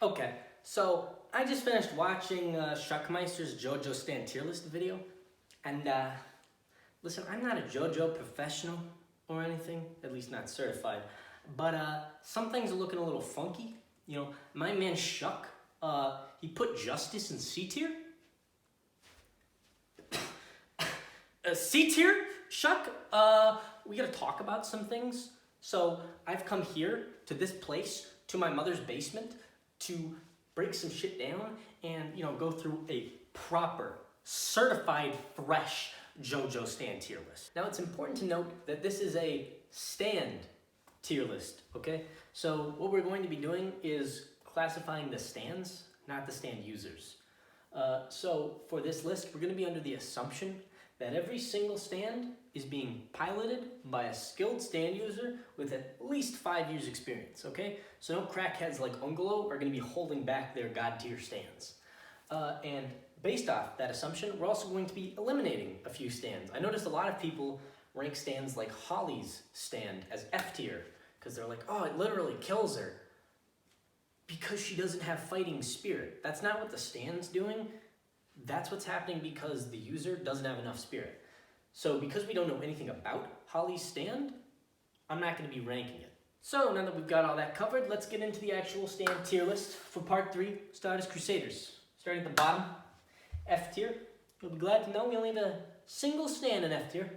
Okay, so I just finished watching Schuckmeister's Jojo's stand tier list video, and listen, I'm not a Jojo professional or anything, at least not certified, but some things are looking a little funky. You know, my man Shuck, he put Justice in C tier. C tier? Shuck, we gotta talk about some things. So I've come here to this place, to my mother's basement, to break some shit down and, you know, go through a proper, certified, fresh Jojo's stand tier list. Now, it's important to note that this is a stand tier list, okay? So what we're going to be doing is classifying the stands, not the stand users. So for this list, we're going to be under the assumption that every single stand is being piloted by a skilled stand user with at least 5 years experience, okay? So no crackheads like Ungolo are gonna be holding back their god tier stands. And based off that assumption, we're also going to be eliminating a few stands. I noticed a lot of people rank stands like Holly's stand as F tier, because they're like, oh, it literally kills her because she doesn't have fighting spirit. That's not what the stand's doing. That's what's happening because the user doesn't have enough spirit. So because we don't know anything about Holly's stand, I'm not going to be ranking it. So now that we've got all that covered, let's get into the actual stand tier list for part 3, Stardust Crusaders. Starting at the bottom, F tier. You'll be glad to know we only have a single stand in F tier.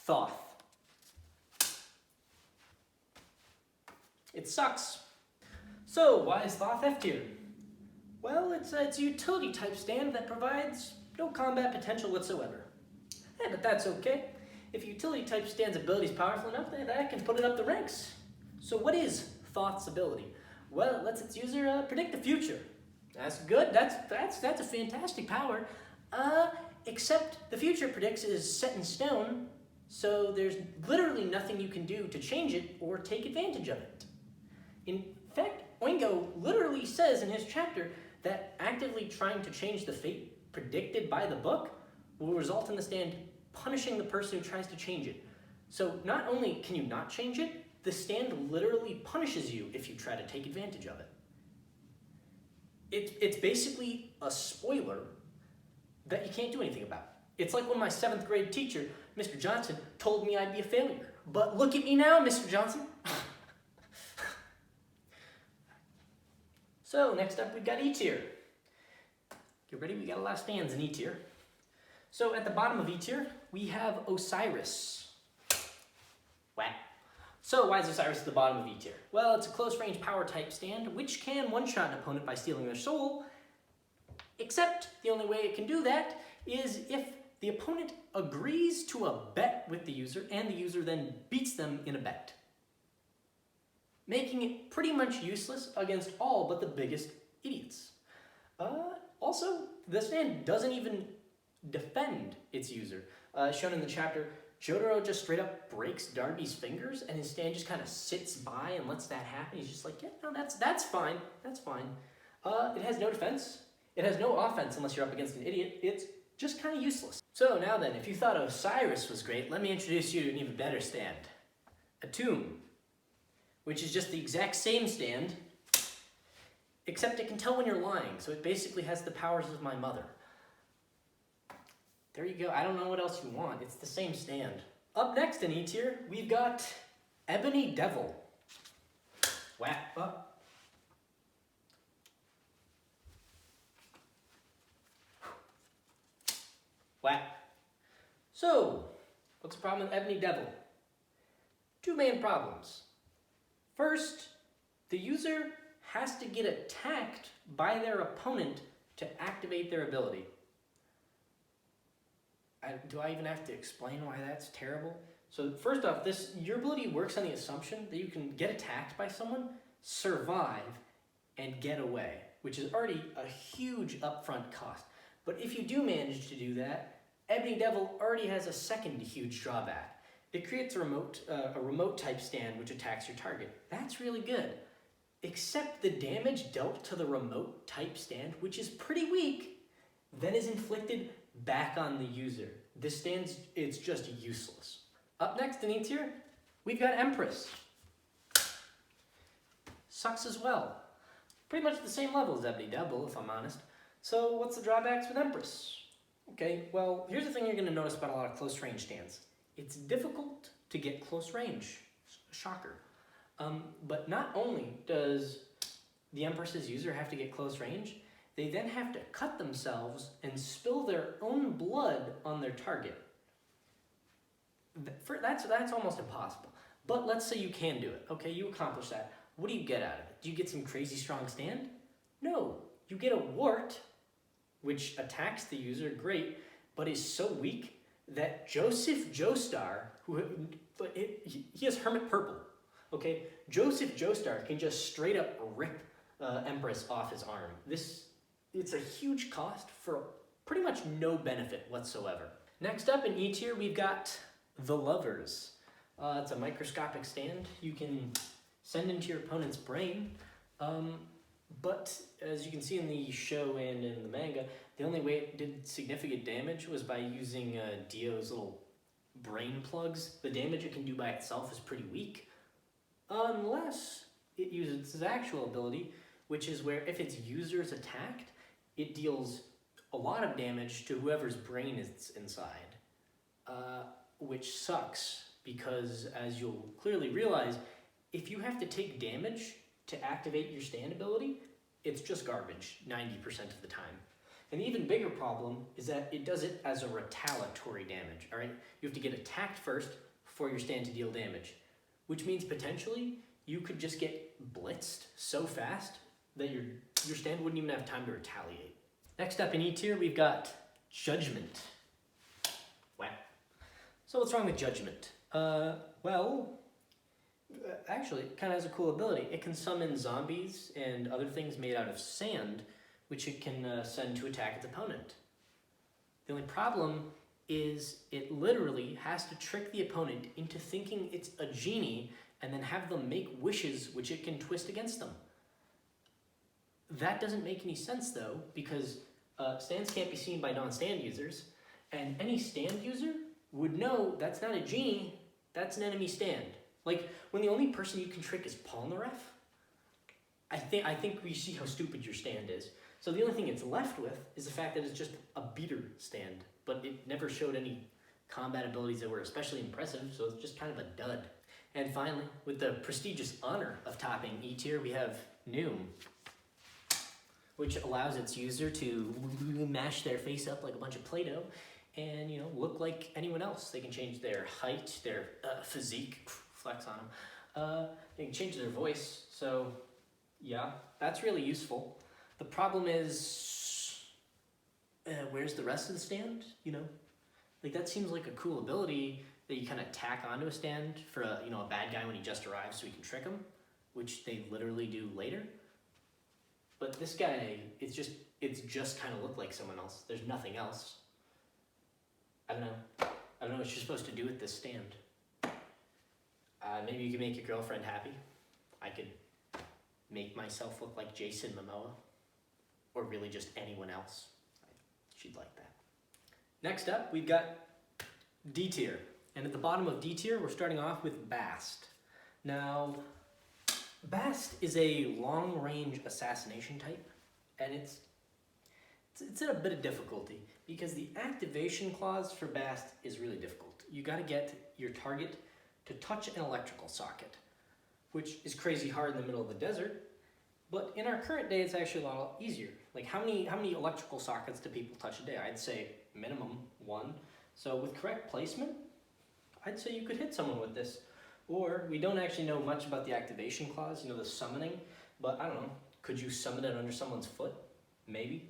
Thoth. It sucks. So why is Thoth F tier? Well, it's a utility type stand that provides no combat potential whatsoever. Yeah, but that's okay. If a utility type stand's ability is powerful enough, that can put it up the ranks. So what is Thoth's ability? Well, it lets its user predict the future. That's good. That's a fantastic power. Except the future predicts is set in stone, so there's literally nothing you can do to change it or take advantage of it. In fact, Oingo literally says in his chapter that actively trying to change the fate predicted by the book will result in the stand punishing the person who tries to change it. So not only can you not change it, the stand literally punishes you if you try to take advantage of it. It's basically a spoiler that you can't do anything about. It's like when my 7th grade teacher, Mr. Johnson, told me I'd be a failure. But look at me now, Mr. Johnson. So next up, we've got E tier. Get ready, we got a lot of stands in E tier. So at the bottom of E tier, we have Osiris. Whack. So why is Osiris at the bottom of E tier? Well, it's a close range power type stand, which can one-shot an opponent by stealing their soul, except the only way it can do that is if the opponent agrees to a bet with the user and the user then beats them in a bet, making it pretty much useless against all but the biggest idiots. Also, the stand doesn't even defend its user. Shown in the chapter, Jotaro just straight up breaks Darby's fingers and his stand just kind of sits by and lets that happen. He's just like, yeah, no, that's fine, that's fine. It has no defense. It has no offense unless you're up against an idiot. It's just kind of useless. So now then, if you thought Osiris was great, let me introduce you to an even better stand. Atum, which is just the exact same stand, except it can tell when you're lying, so it basically has the powers of my mother. There you go. I don't know what else you want. It's the same stand. Up next in E tier, we've got Ebony Devil. Whack up. Whack. So, what's the problem with Ebony Devil? 2 main problems. First, the user has to get attacked by their opponent to activate their ability. Do I even have to explain why that's terrible? So first off, your ability works on the assumption that you can get attacked by someone, survive, and get away, which is already a huge upfront cost. But if you do manage to do that, Ebony Devil already has a second huge drawback. It creates a remote type stand which attacks your target. That's really good. Except the damage dealt to the remote type stand, which is pretty weak, then is inflicted back on the user. This stand's, it's just useless. Up next in E tier, we've got Empress. Sucks as well. pretty much the same level as Ebony Double, if I'm honest. So what's the drawbacks with Empress? Okay, well, here's the thing you're going to notice about a lot of close range stands. It's difficult to get close range. Shocker. But not only does the Empress's user have to get close range, they then have to cut themselves and spill their own blood on their target. That's almost impossible. But let's say you can do it. Okay, you accomplish that. What do you get out of it? Do you get some crazy strong stand? No. You get a wart, which attacks the user, great, but is so weak that Joseph Joestar, he has Hermit Purple. Okay, Joseph Joestar can just straight up rip Empress off his arm. It's a huge cost for pretty much no benefit whatsoever. Next up in E tier, we've got the Lovers. It's a microscopic stand you can send into your opponent's brain, but as you can see in the show and in the manga, the only way it did significant damage was by using Dio's little brain plugs. The damage it can do by itself is pretty weak, unless it uses its actual ability, which is where if its user is attacked, it deals a lot of damage to whoever's brain is inside, which sucks because, as you'll clearly realize, if you have to take damage to activate your stand ability, it's just garbage 90% of the time. And the even bigger problem is that it does it as a retaliatory damage, all right? You have to get attacked first for your stand to deal damage, which means potentially you could just get blitzed so fast that your stand wouldn't even have time to retaliate. Next up in E tier, we've got Judgment. Wow. So what's wrong with Judgment? Actually, it kind of has a cool ability. It can summon zombies and other things made out of sand, which it can send to attack its opponent. The only problem is it literally has to trick the opponent into thinking it's a genie and then have them make wishes which it can twist against them. That doesn't make any sense though, because stands can't be seen by non-stand users, and any stand user would know that's not a genie, that's an enemy stand. Like, when the only person you can trick is Polnareff, I think we see how stupid your stand is. So the only thing it's left with is the fact that it's just a beater stand, but it never showed any combat abilities that were especially impressive, so it's just kind of a dud. And finally, with the prestigious honor of topping E tier, we have Noom, which allows its user to mash their face up like a bunch of Play-Doh and, look like anyone else. They can change their height, their physique, flex on them. They can change their voice, so yeah, that's really useful. The problem is, where's the rest of the stand, Like, that seems like a cool ability that you kind of tack onto a stand for a bad guy when he just arrives so we can trick him, which they literally do later. But this guy, it's just kind of look like someone else. There's nothing else. I don't know what you're supposed to do with this stand. Maybe you could make your girlfriend happy. I could make myself look like Jason Momoa. Or really just anyone else. She'd like that. Next up, we've got D tier. And at the bottom of D tier, we're starting off with Bast. Now, Bast is a long-range assassination type, and it's in a bit of difficulty because the activation clause for Bast is really difficult. You got to get your target to touch an electrical socket, which is crazy hard in the middle of the desert. But in our current day, it's actually a lot easier. Like, how many electrical sockets do people touch a day? I'd say minimum 1. So with correct placement, I'd say you could hit someone with this. Or we don't actually know much about the activation clause, the summoning, but I don't know. Could you summon it under someone's foot? Maybe.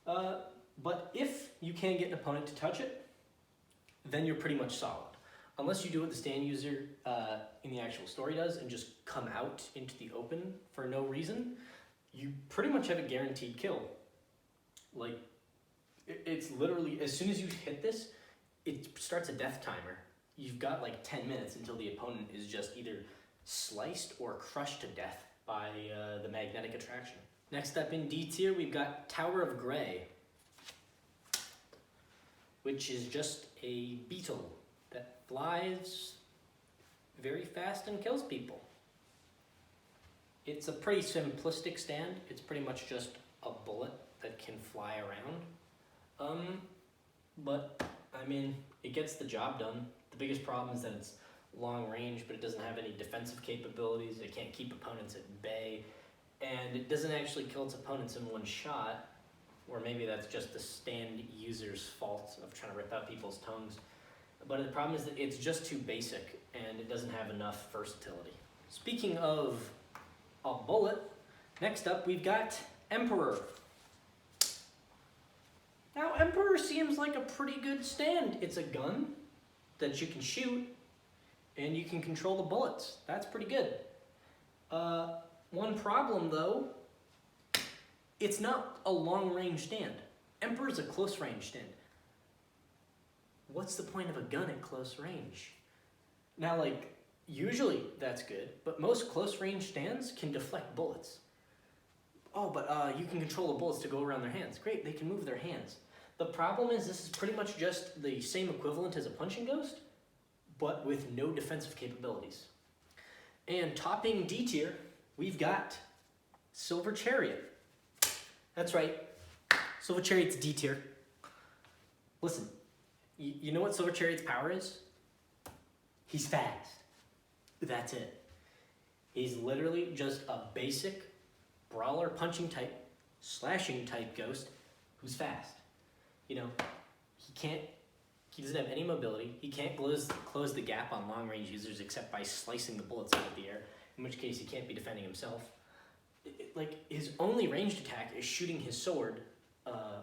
But if you can get an opponent to touch it, then you're pretty much solid. Unless you do what the stand user in the actual story does and just come out into the open for no reason, you pretty much have a guaranteed kill. Like, it's literally, as soon as you hit this, it starts a death timer. You've got like 10 minutes until the opponent is just either sliced or crushed to death by the magnetic attraction. Next up in D tier, we've got Tower of Grey, which is just a beetle that flies very fast and kills people. It's a pretty simplistic stand. It's pretty much just a bullet that can fly around. But I mean, it gets the job done. The biggest problem is that it's long range, but it doesn't have any defensive capabilities. It can't keep opponents at bay, and it doesn't actually kill its opponents in one shot, or maybe that's just the stand user's fault of trying to rip out people's tongues. But the problem is that it's just too basic, and it doesn't have enough versatility. Speaking of a bullet, next up we've got Emperor. Now, Emperor seems like a pretty good stand. It's a gun that you can shoot, and you can control the bullets. That's pretty good. One problem, though, it's not a long-range stand. Emperor's a close-range stand. What's the point of a gun at close range? Now, like, usually that's good, but most close-range stands can deflect bullets. Oh, but you can control the bullets to go around their hands. Great, they can move their hands. The problem is this is pretty much just the same equivalent as a punching ghost, but with no defensive capabilities. And topping D tier, we've got Silver Chariot. That's right, Silver Chariot's D tier. Listen, you know what Silver Chariot's power is? He's fast. That's it. He's literally just a basic brawler punching type, slashing type ghost who's fast. You know, he doesn't have any mobility. He can't close the gap on long range users except by slicing the bullets out of the air, in which case he can't be defending himself. Like, his only ranged attack is shooting his sword,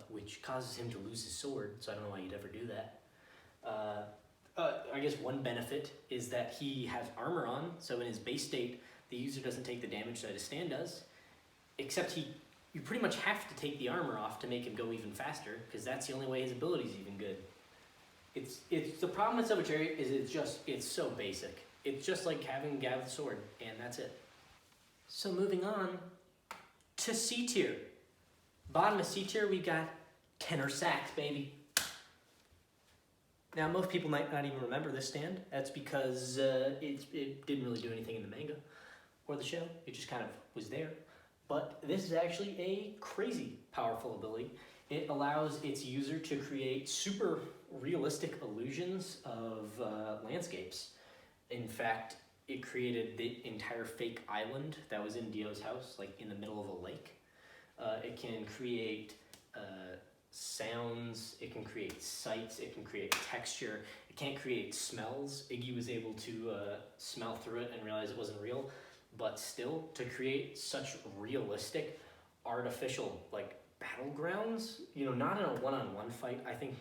which causes him to lose his sword, so I don't know why you'd ever do that. I guess one benefit is that he has armor on, so in his base state, the user doesn't take the damage that his stand does, except you pretty much have to take the armor off to make him go even faster, because that's the only way his ability's even good. It's the problem with Silver Chariot is it's so basic. It's just like having a guy with a sword, and that's it. So moving on to C tier. Bottom of C tier, we got tenor sax, baby. Now, most people might not even remember this stand. That's because it didn't really do anything in the manga or the show. It just kind of was there. But this is actually a crazy powerful ability. It allows its user to create super realistic illusions of landscapes. In fact, it created the entire fake island that was in Dio's house, like in the middle of a lake. It can create sounds, it can create sights, it can create texture, it can't create smells. Iggy was able to smell through it and realize it wasn't real, but still, to create such realistic, artificial, like, battlegrounds, you know, not in a one-on-one fight, I think,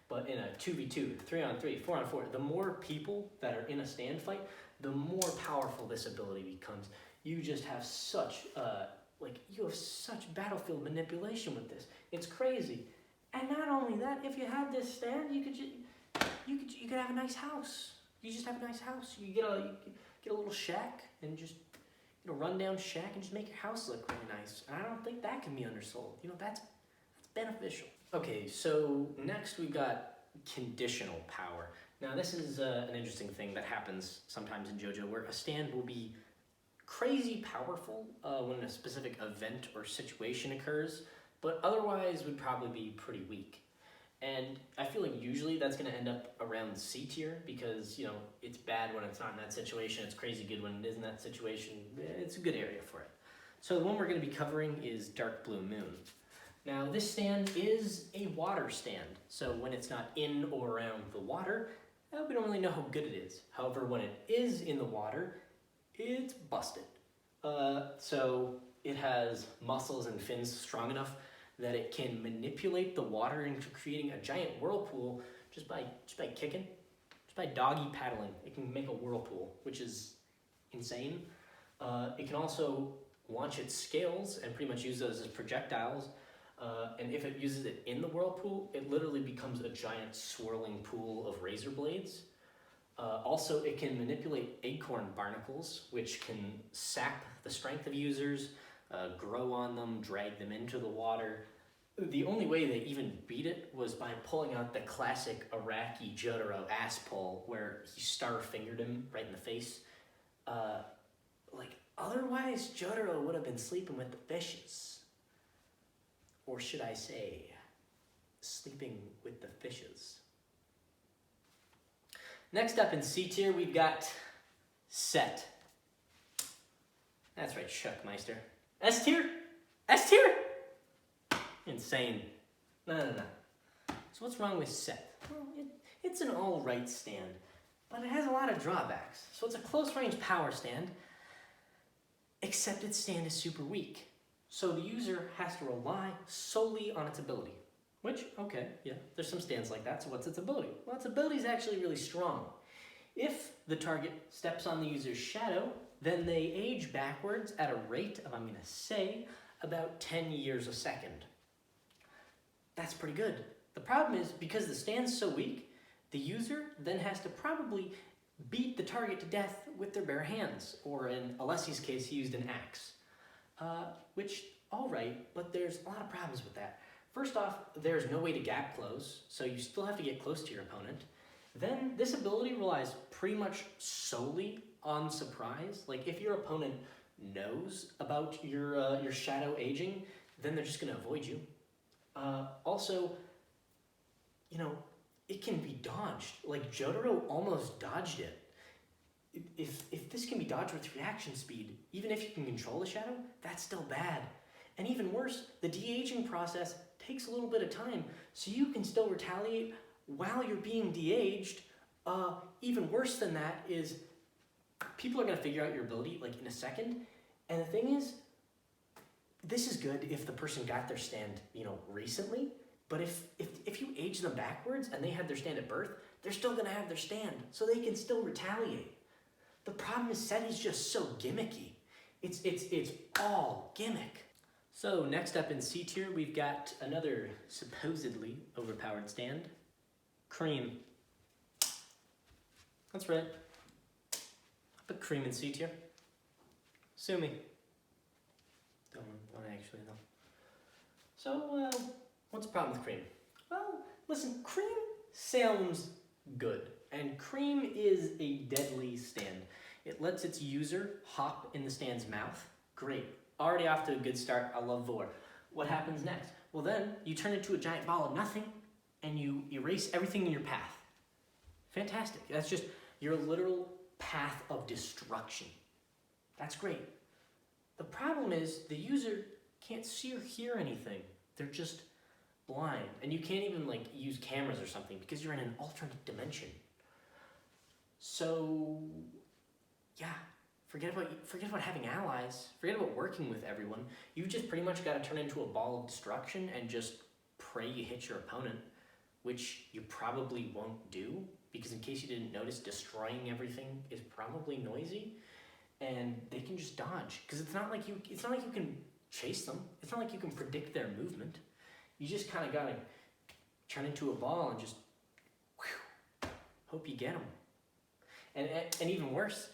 but in a 2v2, 3-on-3, 4-on-4, the more people that are in a stand fight, the more powerful this ability becomes. You just have such, you have such battlefield manipulation with this. It's crazy. And not only that, if you had this stand, you could have a nice house. You just have a nice house. You get a little shack and just a rundown shack and just make your house look really nice. And I don't think that can be undersold. You know, that's beneficial. Okay, so next we've got conditional power. Now this is an interesting thing that happens sometimes in JoJo, where a stand will be crazy powerful when a specific event or situation occurs, but otherwise would probably be pretty weak. And I feel like usually that's going to end up around C tier because, you know, it's bad when it's not in that situation. It's crazy good when it is in that situation. It's a good area for it. So the one we're going to be covering is Dark Blue Moon. Now this stand is a water stand. So when it's not in or around the water, we don't really know how good it is. However, when it is in the water, it's busted. So it has muscles and fins strong enough that it can manipulate the water into creating a giant whirlpool just by kicking, just by doggy paddling. It can make a whirlpool, which is insane. It can also launch its scales and pretty much use those as projectiles. And if it uses it in the whirlpool, it literally becomes a giant swirling pool of razor blades. Also, it can manipulate acorn barnacles, which can sap the strength of users, grow on them, drag them into the water. The only way they even beat it was by pulling out the classic Iraqi Jotaro ass pull, where he star-fingered him right in the face. Otherwise, Jotaro would have been sleeping with the fishes. Or should I say, sleeping with the fishes. Next up in C tier, we've got Set. That's right, Shuckmeister. S tier? S tier? Insane. No. So what's wrong with Set? Well, it's an alright stand, but it has a lot of drawbacks. So it's a close-range power stand, except its stand is super weak. So the user has to rely solely on its ability. Which, okay, yeah, there's some stands like that, so what's its ability? Well, its ability is actually really strong. If the target steps on the user's shadow, then they age backwards at a rate of, I'm going to say, about 10 years a second. That's pretty good. The problem is, because the stand's so weak, the user then has to probably beat the target to death with their bare hands, or in Alessi's case, he used an axe. Which, alright, but there's a lot of problems with that. First off, there's no way to gap close, so you still have to get close to your opponent. Then, this ability relies pretty much solely on surprise. Like, if your opponent knows about your shadow aging, then they're just going to avoid you. Also, you know, it can be dodged. Like, Jotaro almost dodged it. If this can be dodged with reaction speed, even if you can control the shadow, that's still bad. And even worse, the de-aging process takes a little bit of time, so you can still retaliate while you're being de-aged. Even worse than that is, people are going to figure out your ability like in a second. And the thing is, this is good if the person got their stand, you know, recently. But if you age them backwards and they had their stand at birth, they're still going to have their stand, so they can still retaliate. The problem is Set is just so gimmicky. It's all gimmick. So next up in C tier, we've got another supposedly overpowered stand. Cream. That's right. Put Cream in C tier. Sue me. Don't actually though. So, what's the problem with Cream? Well, listen, Cream sounds good. And Cream is a deadly stand. It lets its user hop in the stand's mouth. Great. Already off to a good start. I love Vor. What happens next? Well then, you turn into a giant ball of nothing, and you erase everything in your path. Fantastic. That's just your literal path of destruction. That's great. The problem is, the user can't see or hear anything. They're just blind. And you can't even like use cameras or something because you're in an alternate dimension. So, yeah, forget about having allies. Forget about working with everyone. You've just pretty much got to turn into a ball of destruction and just pray you hit your opponent, which you probably won't do because, in case you didn't notice, destroying everything is probably noisy, and they can just dodge because it's not like you can chase them. It's not like you can predict their movement. You just kind of gotta turn into a ball and just hope you get them. And even worse,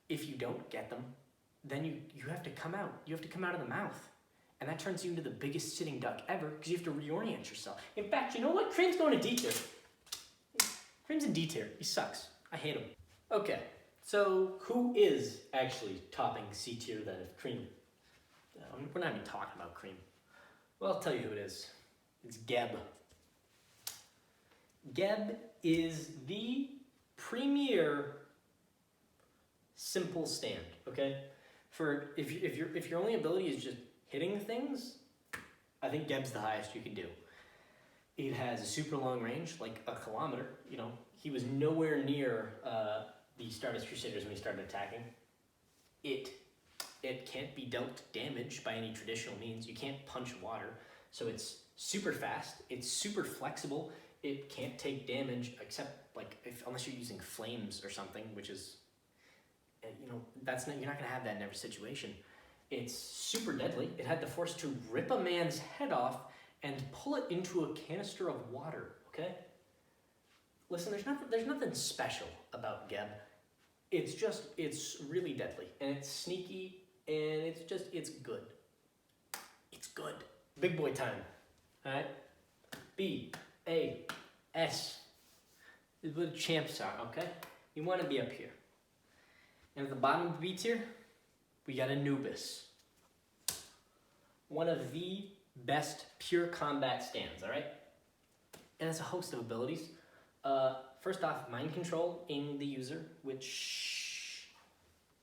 if you don't get them, then you have to come out. You have to come out of the mouth. And that turns you into the biggest sitting duck ever because you have to reorient yourself. In fact, you know what? Cream's going to D tier. Cream's in D tier. He sucks. I hate him. Okay, so who is actually topping C tier then of Cream? We're not even talking about Cream. Well, I'll tell you who it is. It's Geb. Geb is the premier simple stand, okay? For if your only ability is just hitting things, I think Geb's the highest you can do. It has a super long range, like a kilometer. You know, he was nowhere near the Stardust Crusaders when he started attacking. It can't be dealt damage by any traditional means. You can't punch water, so it's super fast. It's super flexible. It can't take damage except like unless you're using flames or something, which is, you know, you're not gonna have that in every situation. It's super deadly. It had the force to rip a man's head off and pull it into a canister of water. Okay. Listen, there's nothing special about Geb. It's really deadly and it's sneaky and it's good. It's good. Big boy time. All right. B-A-S is where the champs are. Okay. You want to be up here. And at the bottom of the B tier, we got Anubis. One of the best pure combat stands, all right? And it's a host of abilities. First off, mind control in the user, which,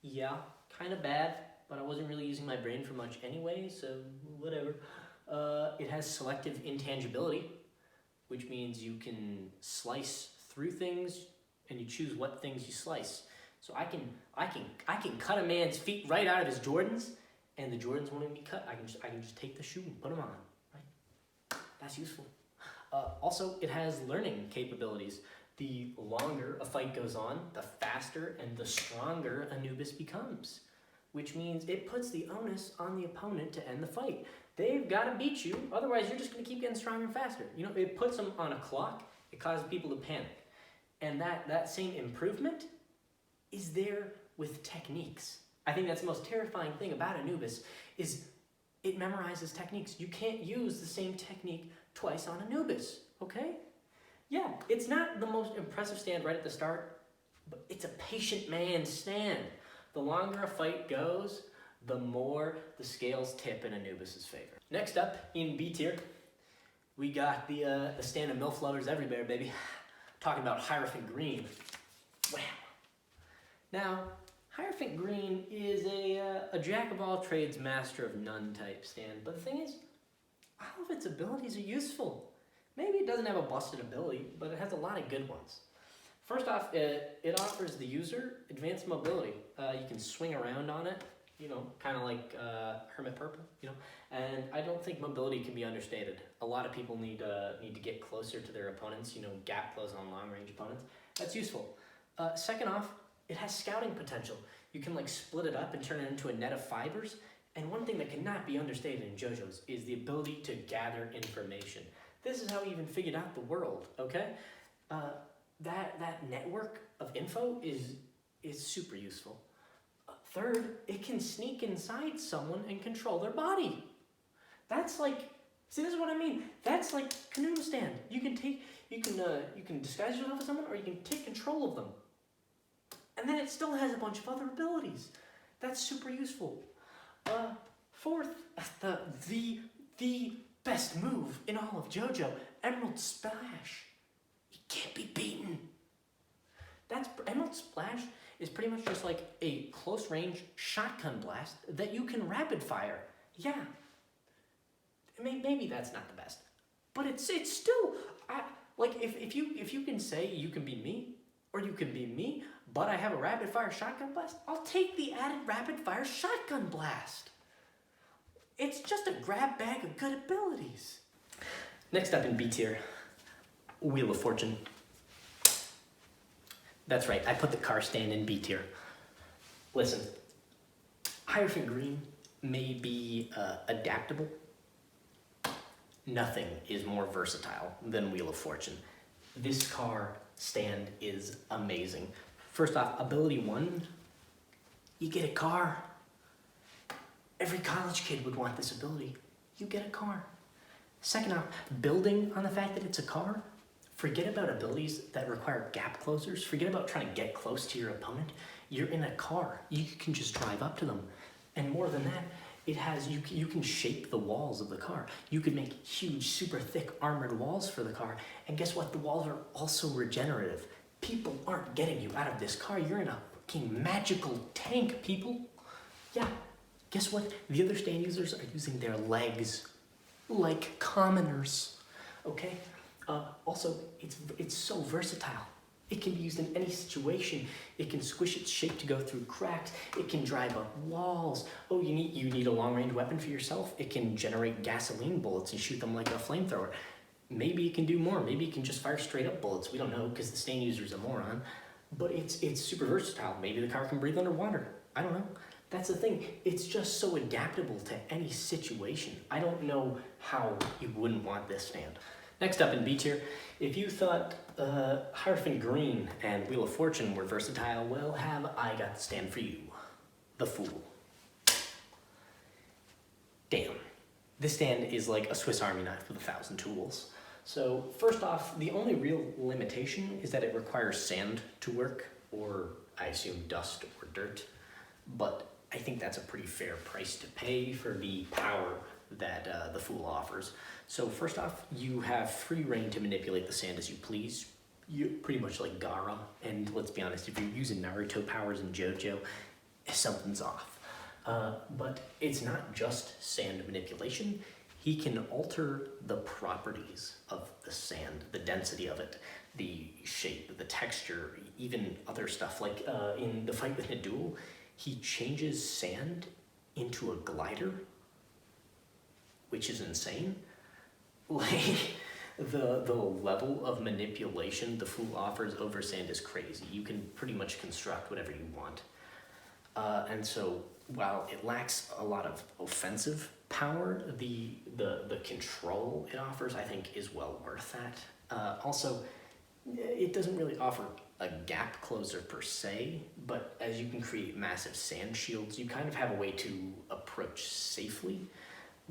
yeah, kind of bad, but I wasn't really using my brain for much anyway, so whatever. It has selective intangibility, which means you can slice through things and you choose what things you slice. So I can cut a man's feet right out of his Jordans, and the Jordans won't even be cut. I can just take the shoe and put them on, right? That's useful. Also, it has learning capabilities. The longer a fight goes on, the faster and the stronger Anubis becomes, which means it puts the onus on the opponent to end the fight. They've got to beat you, otherwise you're just going to keep getting stronger and faster. You know, it puts them on a clock, it causes people to panic. And that same improvement is there with techniques. I think that's the most terrifying thing about Anubis is it memorizes techniques. You can't use the same technique twice on Anubis, okay? Yeah, it's not the most impressive stand right at the start, but it's a patient man's stand. The longer a fight goes, the more the scales tip in Anubis' favor. Next up, in B tier, we got the stand of MILF lovers everywhere, baby. Talking about Hierophant Green. Wow. Now, Hierophant Green is a jack-of-all-trades, master-of-none type stand, but the thing is, all of its abilities are useful. Maybe it doesn't have a busted ability, but it has a lot of good ones. First off, it offers the user advanced mobility. You can swing around on it, you know, kind of like Hermit Purple, you know, and I don't think mobility can be understated. A lot of people need to get closer to their opponents, you know, gap close on long-range opponents. That's useful. Second off, it has scouting potential. You can like split it up and turn it into a net of fibers. And one thing that cannot be understated in Jojo's is the ability to gather information. This is how he even figured out the world, okay? That network of info is super useful. Third, it can sneak inside someone and control their body. That's like, see, this is what I mean. That's like Canoe stand. You can disguise yourself as someone, or you can take control of them. And then it still has a bunch of other abilities. That's super useful. Fourth, the best move in all of JoJo, Emerald Splash. It can't be beaten. Emerald Splash is pretty much just like a close-range shotgun blast that you can rapid fire. Yeah, maybe that's not the best, but it's still like if you can say you can be me or you can be me, but I have a rapid fire shotgun blast, I'll take the added rapid fire shotgun blast. It's just a grab bag of good abilities. Next up in B tier, Wheel of Fortune. That's right, I put the car stand in B tier. Listen, Hierophant Green may be adaptable. Nothing is more versatile than Wheel of Fortune. This car stand is amazing. First off, ability 1, you get a car. Every college kid would want this ability. You get a car. Second off, building on the fact that it's a car, forget about abilities that require gap closers. Forget about trying to get close to your opponent. You're in a car. You can just drive up to them. And more than that, it has you can shape the walls of the car. You could make huge, super thick armored walls for the car. And guess what? The walls are also regenerative. People aren't getting you out of this car. You're in a fucking magical tank, people. Yeah. Guess what? The other stand users are using their legs like commoners, okay? Also, it's so versatile. It can be used in any situation. It can squish its shape to go through cracks. It can drive up walls. Oh, you need a long-range weapon for yourself? It can generate gasoline bullets and shoot them like a flamethrower. Maybe it can do more. Maybe it can just fire straight-up bullets. We don't know because the stand user's a moron. But it's super versatile. Maybe the car can breathe underwater. I don't know. That's the thing. It's just so adaptable to any situation. I don't know how you wouldn't want this stand. Next up in B tier, if you thought Hierophant Green and Wheel of Fortune were versatile, well, have I got the stand for you. The Fool. Damn. This stand is like a Swiss Army knife with 1,000 tools. So first off, the only real limitation is that it requires sand to work, or I assume dust or dirt. But I think that's a pretty fair price to pay for the power that the Fool offers. So first off, you have free reign to manipulate the sand as you please. You're pretty much like Gaara, and let's be honest, if you're using Naruto powers in JoJo, something's off. But it's not just sand manipulation. He can alter the properties of the sand, the density of it, the shape, the texture, even other stuff. Like in the fight with Nadul, he changes sand into a glider, which is insane. Like, the level of manipulation the Fool offers over sand is crazy. You can pretty much construct whatever you want. And so, while it lacks a lot of offensive power, the control it offers, I think, is well worth that. Also, it doesn't really offer a gap closer per se, but as you can create massive sand shields, you kind of have a way to approach safely.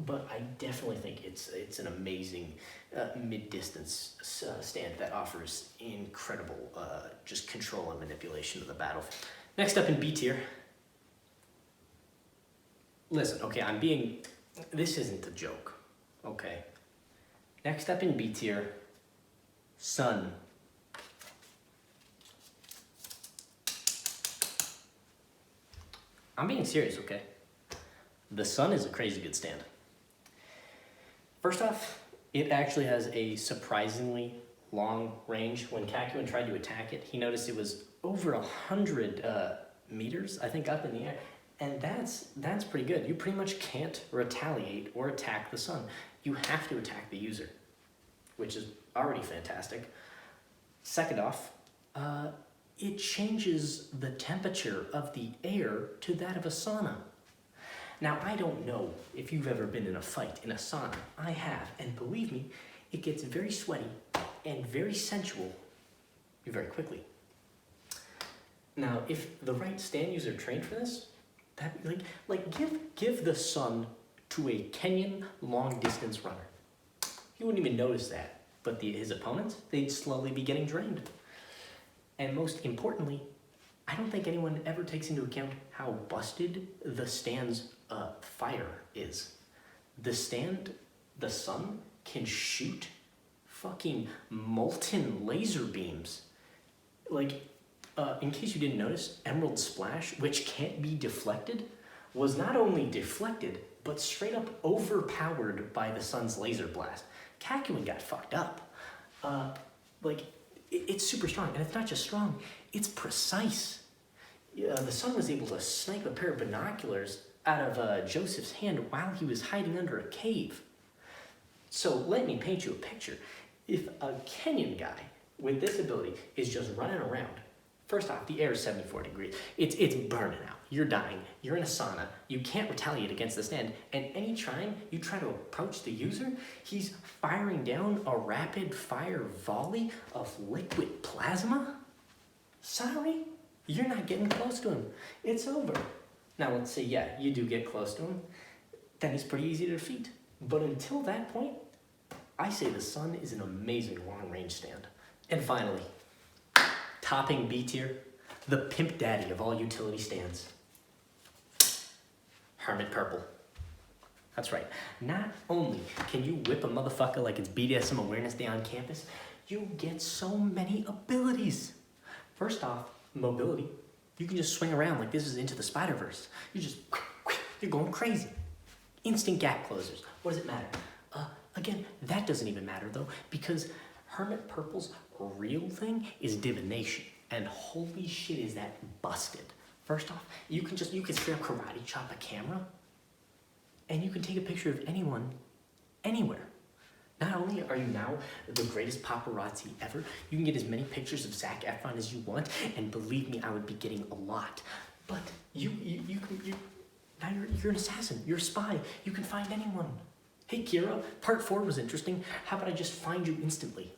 But I definitely think it's an amazing mid-distance stand that offers incredible just control and manipulation of the battle. Next up in B tier. Listen, okay, this isn't a joke, okay? Next up in B tier, Sun. I'm being serious, okay? The Sun is a crazy good stand. First off, it actually has a surprisingly long range. When Kakyoin tried to attack it, he noticed it was over 100 meters, I think, up in the air. And that's pretty good. You pretty much can't retaliate or attack the Sun. You have to attack the user, which is already fantastic. Second off, it changes the temperature of the air to that of a sauna. Now, I don't know if you've ever been in a fight in a sauna. I have, and believe me, it gets very sweaty and very sensual very quickly. Now, if the right stand user trained for this, that give the Sun to a Kenyan long-distance runner. He wouldn't even notice that, but his opponents, they'd slowly be getting drained. And most importantly, I don't think anyone ever takes into account how busted the stand's fire is. The Sun can shoot fucking molten laser beams. Like, in case you didn't notice, Emerald Splash, which can't be deflected, was not only deflected, but straight up overpowered by the Sun's laser blast. Kakyoin got fucked up. It's super strong, and it's not just strong, it's precise. The Sun was able to snipe a pair of binoculars out of Joseph's hand while he was hiding under a cave. So let me paint you a picture. If a Kenyan guy with this ability is just running around, first off, the air is 74 degrees. It's burning out. You're dying. You're in a sauna. You can't retaliate against the stand. And any time you try to approach the user, he's firing down a rapid fire volley of liquid plasma. Sorry, you're not getting close to him. It's over. Now let's say, yeah, you do get close to him, then he's pretty easy to defeat. But until that point, I say the Sun is an amazing long-range stand. And finally, topping B tier, the pimp daddy of all utility stands, Hermit Purple. That's right. Not only can you whip a motherfucker like it's BDSM Awareness Day on campus, you get so many abilities. First off, mobility. You can just swing around like this is Into the Spider-Verse. You're going crazy. Instant gap closers. What does it matter? Again, that doesn't even matter though, because Hermit Purple's real thing is divination. And holy shit, is that busted. First off, you can straight up karate chop a camera, and you can take a picture of anyone, anywhere. Not only are you now the greatest paparazzi ever, you can get as many pictures of Zac Efron as you want, and believe me, I would be getting a lot. But you're an assassin, you're a spy, you can find anyone. Hey Kira, part 4 was interesting, how about I just find you instantly?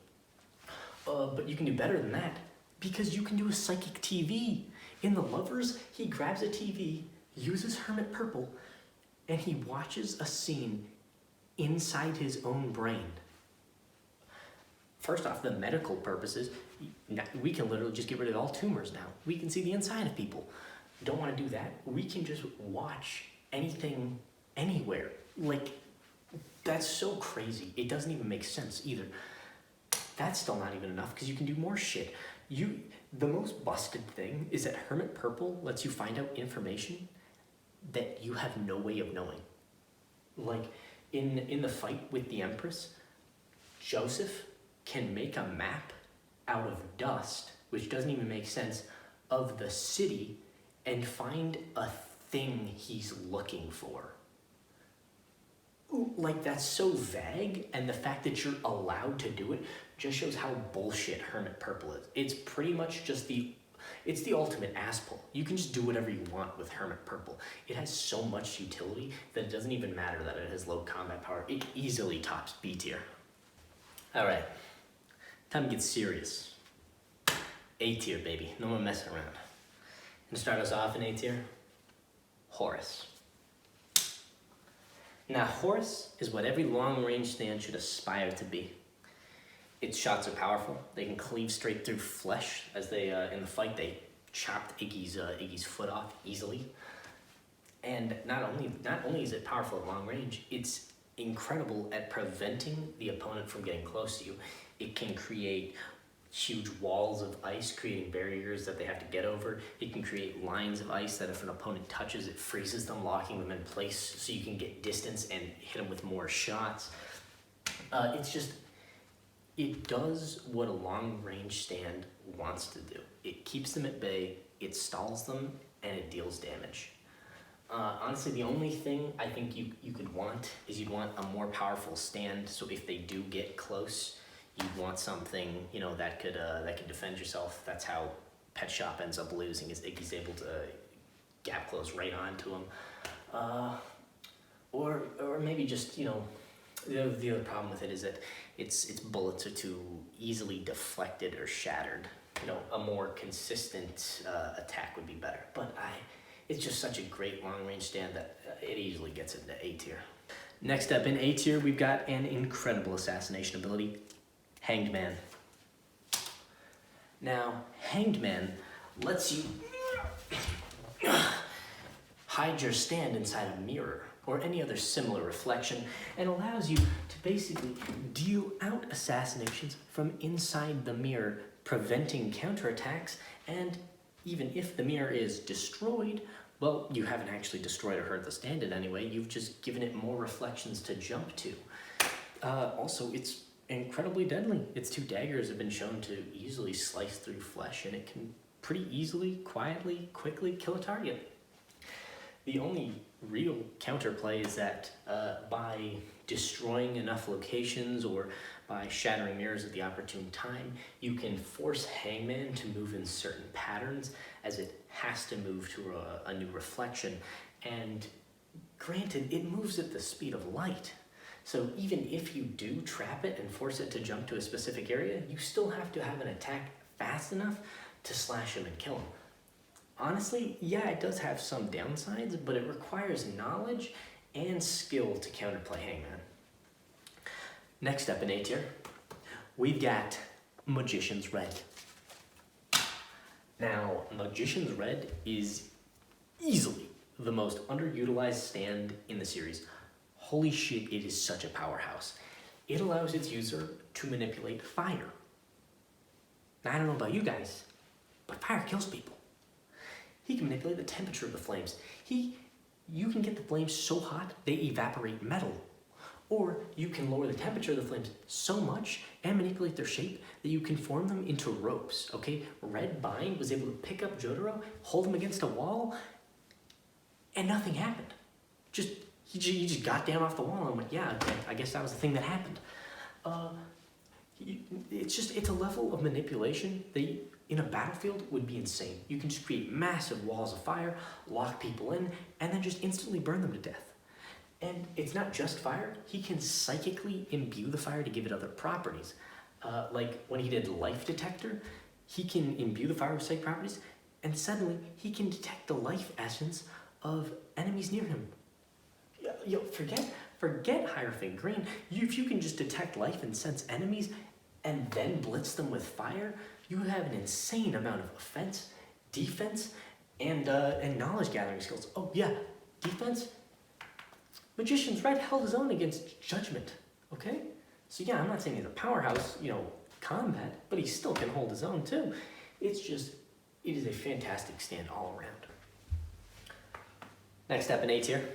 But you can do better than that, because you can do a psychic TV. In The Lovers, he grabs a TV, uses Hermit Purple, and he watches a scene inside his own brain. First off, the medical purposes, we can literally just get rid of all tumors now. We can see the inside of people. don't want to do that, we can just watch anything, anywhere. Like, that's so crazy. It doesn't even make sense either. That's still not even enough because you can do more shit. The most busted thing is that Hermit Purple lets you find out information that you have no way of knowing. Like, in the fight with the Empress, Joseph can make a map out of dust, which doesn't even make sense, of the city and find a thing he's looking for. Like, that's so vague, and the fact that you're allowed to do it just shows how bullshit Hermit Purple is. It's pretty much just it's the ultimate ass pull. You can just do whatever you want with Hermit Purple. It has so much utility that it doesn't even matter that it has low combat power. It easily tops B tier. Alright, time to get serious. A tier, baby. No more messing around. And to start us off in A tier, Horus. Now, Horus is what every long-range stand should aspire to be. Its shots are powerful. They can cleave straight through flesh, as they, in the fight, they chopped Iggy's foot off easily. And not only is it powerful at long range, it's incredible at preventing the opponent from getting close to you. It can create huge walls of ice, creating barriers that they have to get over. It can create lines of ice that if an opponent touches, it freezes them, locking them in place so you can get distance and hit them with more shots. It does what a long-range stand wants to do. It keeps them at bay, it stalls them, and it deals damage. Honestly, the only thing I think you could want is you'd want a more powerful stand, so if they do get close, you'd want something, that could defend yourself. That's how Pet Shop ends up losing, is Iggy's able to gap close right onto him. Or maybe just, the other problem with it is that its bullets are too easily deflected or shattered. A more consistent attack would be better. But it's just such a great long-range stand that it easily gets into A tier. Next up in A tier, we've got an incredible assassination ability, Hanged Man. Now, Hanged Man lets you hide your stand inside a mirror or any other similar reflection, and allows you to basically deal out assassinations from inside the mirror, preventing counterattacks, and even if the mirror is destroyed, well, you haven't actually destroyed or hurt the stand in any way, you've just given it more reflections to jump to. Also, it's incredibly deadly. Its two daggers have been shown to easily slice through flesh, and it can pretty easily, quietly, quickly kill a target. The only real counterplay is that by destroying enough locations or by shattering mirrors at the opportune time, you can force Hangman to move in certain patterns, as it has to move to a new reflection. And granted, it moves at the speed of light. So even if you do trap it and force it to jump to a specific area, you still have to have an attack fast enough to slash him and kill him. Honestly, yeah, it does have some downsides, but it requires knowledge and skill to counterplay Hangman. Next up in A tier, we've got Magician's Red. Now, Magician's Red is easily the most underutilized stand in the series. Holy shit, it is such a powerhouse. It allows its user to manipulate fire. Now, I don't know about you guys, but fire kills people. He can manipulate the temperature of the flames. You can get the flames so hot they evaporate metal. Or you can lower the temperature of the flames so much and manipulate their shape that you can form them into ropes, okay? Red Bind was able to pick up Jotaro, hold him against a wall, and nothing happened. He just got down off the wall and went, yeah, okay, I guess that was the thing that happened. It's a level of manipulation that in a battlefield would be insane. You can just create massive walls of fire, lock people in, and then just instantly burn them to death. And it's not just fire, he can psychically imbue the fire to give it other properties. Like when he did Life Detector, he can imbue the fire with psychic properties, and suddenly he can detect the life essence of enemies near him. Forget Hierophant Green. If you can just detect life and sense enemies and then blitz them with fire, you have an insane amount of offense, defense, and knowledge gathering skills. Oh yeah, defense. Magician's right held his own against judgment. Okay, so yeah, I'm not saying he's a powerhouse, combat, but he still can hold his own too. It's just, it is a fantastic stand all around. Next up in A tier,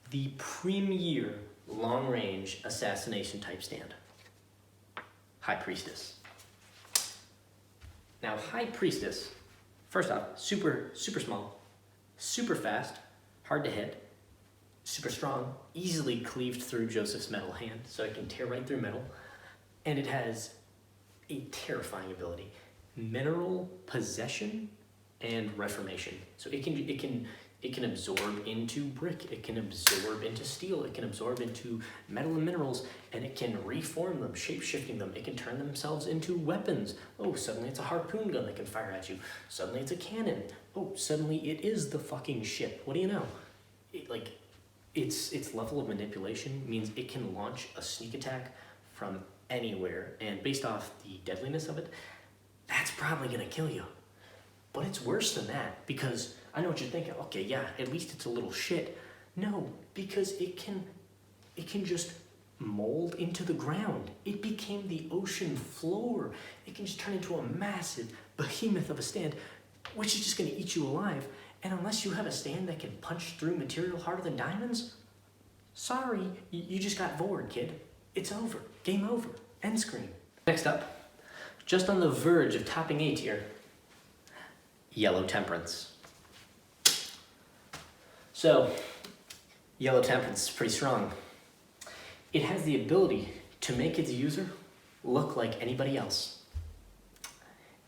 the premier long-range assassination type stand, High Priestess. Now, High Priestess, first off, super small, super fast, hard to hit, super strong, easily cleaved through Joseph's metal hand, so it can tear right through metal, and it has a terrifying ability, mineral possession and reformation. So it can absorb into brick, it can absorb into steel, it can absorb into metal and minerals, and it can reform them, shape-shifting them. It can turn themselves into weapons. Oh, suddenly it's a harpoon gun that can fire at you. Suddenly it's a cannon. Oh, suddenly it is the fucking ship. What do you know? Its level of manipulation means it can launch a sneak attack from anywhere, and based off the deadliness of it, that's probably gonna kill you. But it's worse than that, because I know what you're thinking. Okay, yeah, at least it's a little shit. No, because it can just mold into the ground. It became the ocean floor. It can just turn into a massive behemoth of a stand, which is just gonna eat you alive. And unless you have a stand that can punch through material harder than diamonds, sorry, you just got bored, kid. It's over. Game over. End screen. Next up, just on the verge of topping A tier, Yellow Temperance. So, Yellow Temperance is pretty strong. It has the ability to make its user look like anybody else.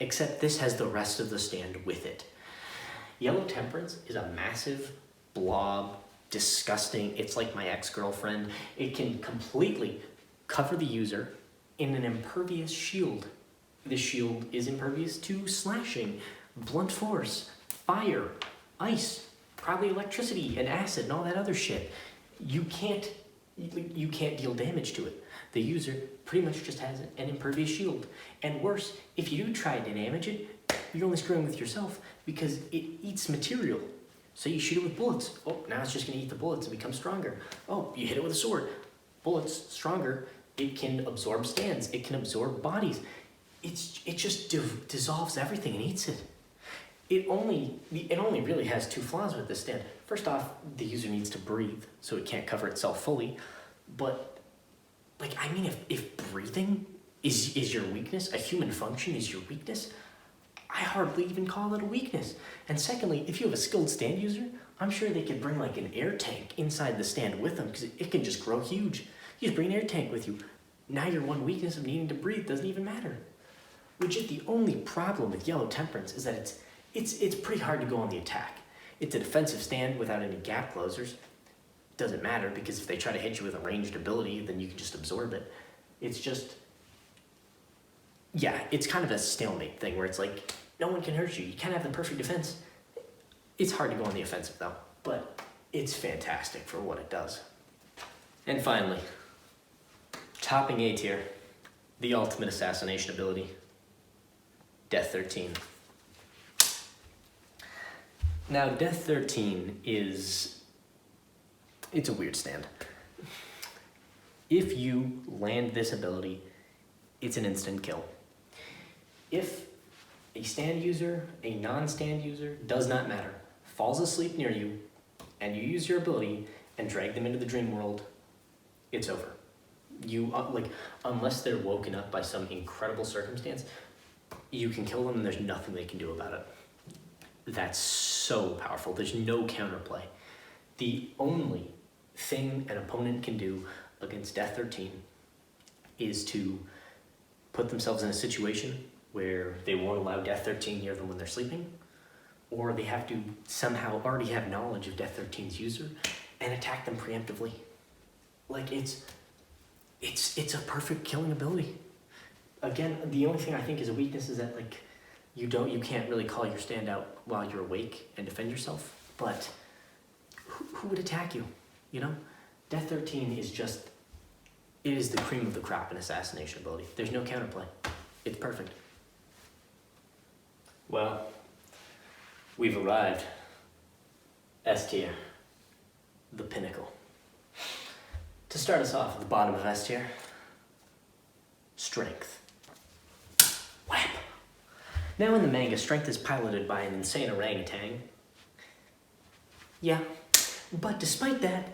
Except this has the rest of the stand with it. Yellow Temperance is a massive blob, disgusting. It's like my ex-girlfriend. It can completely cover the user in an impervious shield. The shield is impervious to slashing, blunt force, fire, ice, probably electricity and acid and all that other shit. You can't deal damage to it. The user pretty much just has an impervious shield. And worse, if you do try to damage it, you're only screwing with yourself because it eats material. So you shoot it with bullets. Oh, now it's just gonna eat the bullets and become stronger. Oh, you hit it with a sword. Bullets, stronger. It can absorb stands. It can absorb bodies. It just dissolves everything and eats it. It only really has two flaws with this stand. First off, the user needs to breathe, so it can't cover itself fully. But, if breathing is your weakness, a human function is your weakness, I hardly even call it a weakness. And secondly, if you have a skilled stand user, I'm sure they could bring like an air tank inside the stand with them because it can just grow huge. You just bring an air tank with you. Now your one weakness of needing to breathe doesn't even matter. Legit, the only problem with Yellow Temperance is that it's pretty hard to go on the attack. It's a defensive stand without any gap closers. Doesn't matter because if they try to hit you with a ranged ability, then you can just absorb it. It's just, yeah, it's kind of a stalemate thing where it's like, no one can hurt you. You can't have the perfect defense. It's hard to go on the offensive though, but it's fantastic for what it does. And finally, topping A tier, the ultimate assassination ability, Death 13. Now, Death 13 it's a weird stand. If you land this ability, it's an instant kill. If a stand user, a non-stand user, does not matter, falls asleep near you, and you use your ability and drag them into the dream world, it's over. Unless they're woken up by some incredible circumstance, you can kill them and there's nothing they can do about it. That's so powerful. There's no counterplay. The only thing an opponent can do against Death 13 is to put themselves in a situation where they won't allow Death 13 near them when they're sleeping, or they have to somehow already have knowledge of Death 13's user and attack them preemptively. It's a perfect killing ability. Again, the only thing I think is a weakness is that you can't really call your stand out while you're awake and defend yourself, but who would attack you, Death 13 is the cream of the crop in assassination ability. There's no counterplay. It's perfect. Well, We've arrived. S tier. The pinnacle. To start us off at the bottom of S tier, strength. Whap! Now in the manga, strength is piloted by an insane orangutan. Yeah, but despite that,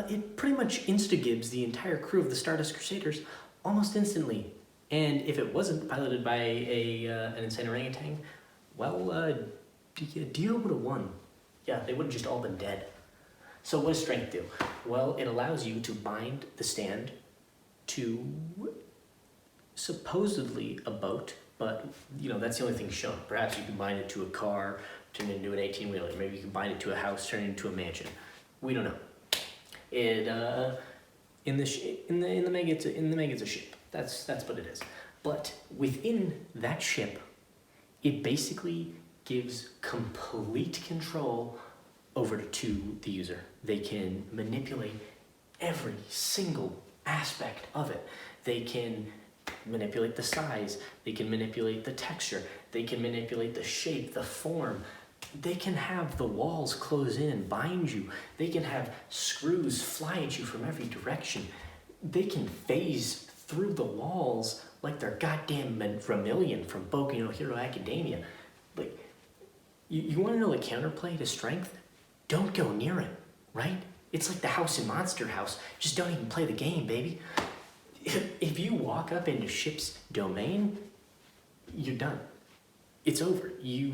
it pretty much insta-gives the entire crew of the Stardust Crusaders almost instantly. And if it wasn't piloted by an insane orangutan, well, Dio would have won. Yeah, they would have just all been dead. So what does strength do? Well, it allows you to bind the stand to supposedly a boat, but that's the only thing shown. Perhaps you can bind it to a car, turn it into an 18-wheeler. Maybe you can bind it to a house, turn it into a mansion. We don't know. It in the manga it's a ship. That's what it is. But within that ship, it basically gives complete control over to the user. They can manipulate every single aspect of it. They can manipulate the size, they can manipulate the texture, they can manipulate the shape, the form. They can have the walls close in and bind you. They can have screws fly at you from every direction. They can phase through the walls like they're goddamn Vermilion from Boku no Hero Academia. Like, you want to know the counterplay to strength? Don't go near it, right? It's like the house in Monster House. Just don't even play the game, baby. If you walk up into ship's domain, you're done. It's over. You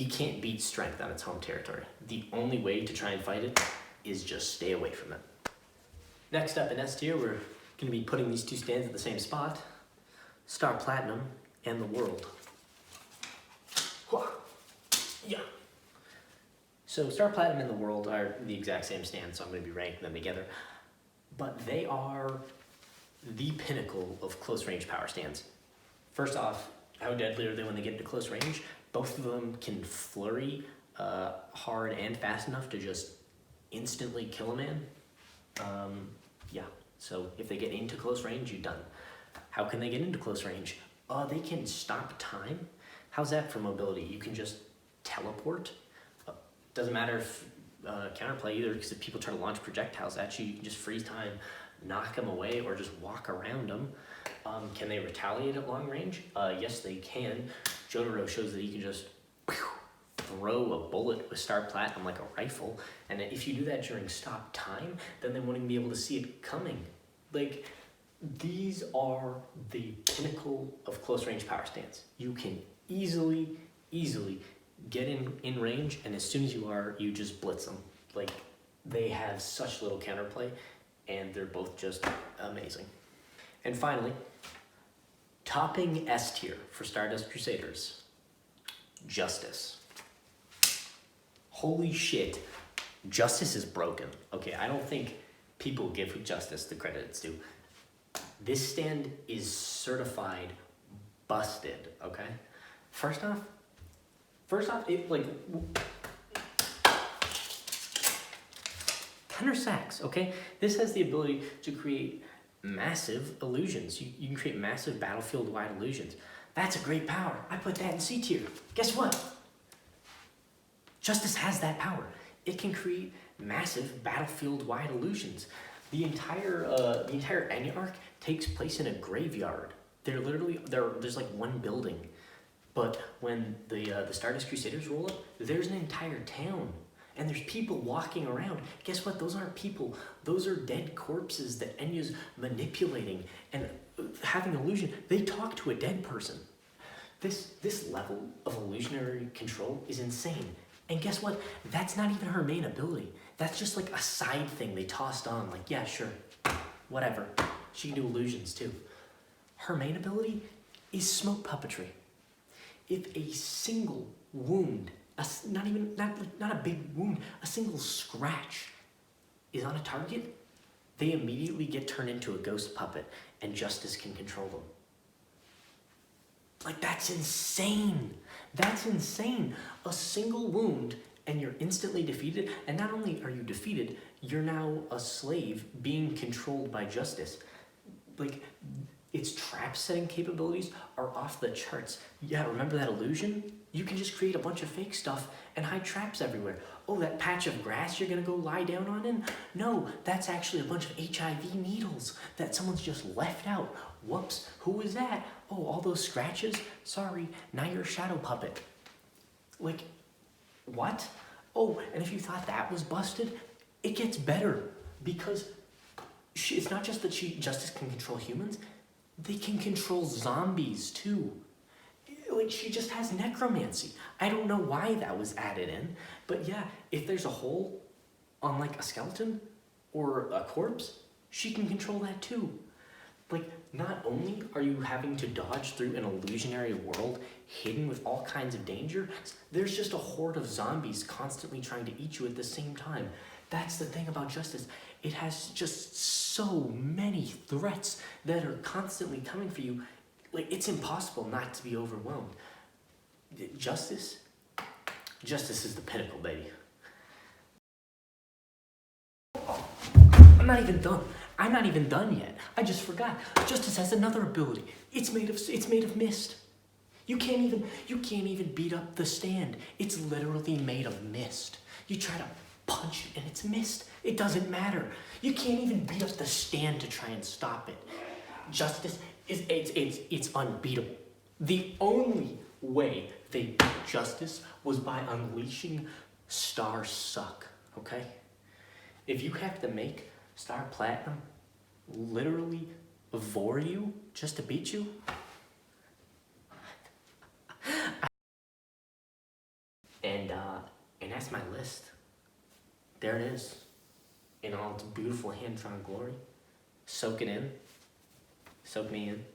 can't beat strength on its home territory. The only way to try and fight it is just stay away from it. Next up in S tier, we're going to be putting these two stands at the same spot. Star Platinum and the World. Yeah. So Star Platinum and the World are the exact same stand, so I'm going to be ranking them together. But they are the pinnacle of close range power stands. First off, how deadly are they when they get into close range? Both of them can flurry hard and fast enough to just instantly kill a man. Yeah, so if they get into close range, you're done. How can they get into close range? They can stop time. How's that for mobility? You can just teleport. Doesn't matter if counterplay either, because if people try to launch projectiles at you, you can just freeze time, knock them away, or just walk around them. Can they retaliate at long range? Yes, they can. Jojo'S shows that you can just throw a bullet with Star Platinum like a rifle, and if you do that during stop time, then they won't even be able to see it coming. Like, these are the pinnacle of close range power stance. You can easily get in range, and as soon as you are, you just blitz them. Like, they have such little counterplay, and they're both just amazing. And finally, topping S tier for Stardust Crusaders, Justice. Holy shit, Justice is broken. Okay, I don't think people give Justice the credit it's due. This stand is certified busted, okay? First off, it tenor sax, okay? This has the ability to create massive illusions. You can create massive battlefield-wide illusions. That's a great power. I put that in C tier. Guess what? Justice has that power. It can create massive battlefield-wide illusions. The entire Enya arc takes place in a graveyard. There's like one building. But when the Stardust Crusaders roll up, there's an entire town. And there's people walking around. Guess what? Those aren't people. Those are dead corpses that Enya's manipulating and having illusion. They talk to a dead person. This level of illusionary control is insane. And guess what? That's not even her main ability. That's just like a side thing they tossed on. Like, yeah, sure, whatever. She can do illusions too. Her main ability is smoke puppetry. If a single wound, not a big wound, a single scratch is on a target, they immediately get turned into a ghost puppet, and Justice can control them. Like, that's insane. That's insane. A single wound and you're instantly defeated, and not only are you defeated, you're now a slave being controlled by Justice. Like, its trap setting capabilities are off the charts. Yeah, remember that illusion? You can just create a bunch of fake stuff and hide traps everywhere. Oh, that patch of grass you're gonna go lie down on in? No, that's actually a bunch of HIV needles that someone's just left out. Whoops, who was that? Oh, all those scratches? Sorry, now you're a shadow puppet. Like, what? Oh, and if you thought that was busted, it gets better because it's not just that Justice can control humans, they can control zombies too. Like, she just has necromancy. I don't know why that was added in, but yeah, if there's a hole on like a skeleton or a corpse, she can control that too. Like, not only are you having to dodge through an illusionary world hidden with all kinds of danger, there's just a horde of zombies constantly trying to eat you at the same time. That's the thing about Justice. It has just so many threats that are constantly coming for you. Like, it's impossible not to be overwhelmed. Justice is the pinnacle, baby. I'm not even done yet. I just forgot. Justice has another ability. It's made of mist. You can't even beat up the stand. It's literally made of mist. You try to punch it and it's mist. It doesn't matter. You can't even beat up the stand to try and stop it. Justice it's unbeatable. The only way they beat Justice was by unleashing Star Suck, okay? If you have to make Star Platinum literally vor you just to beat you, and that's my list. There it is, in all its beautiful hand-drawn glory. Soak it in. Soak me in.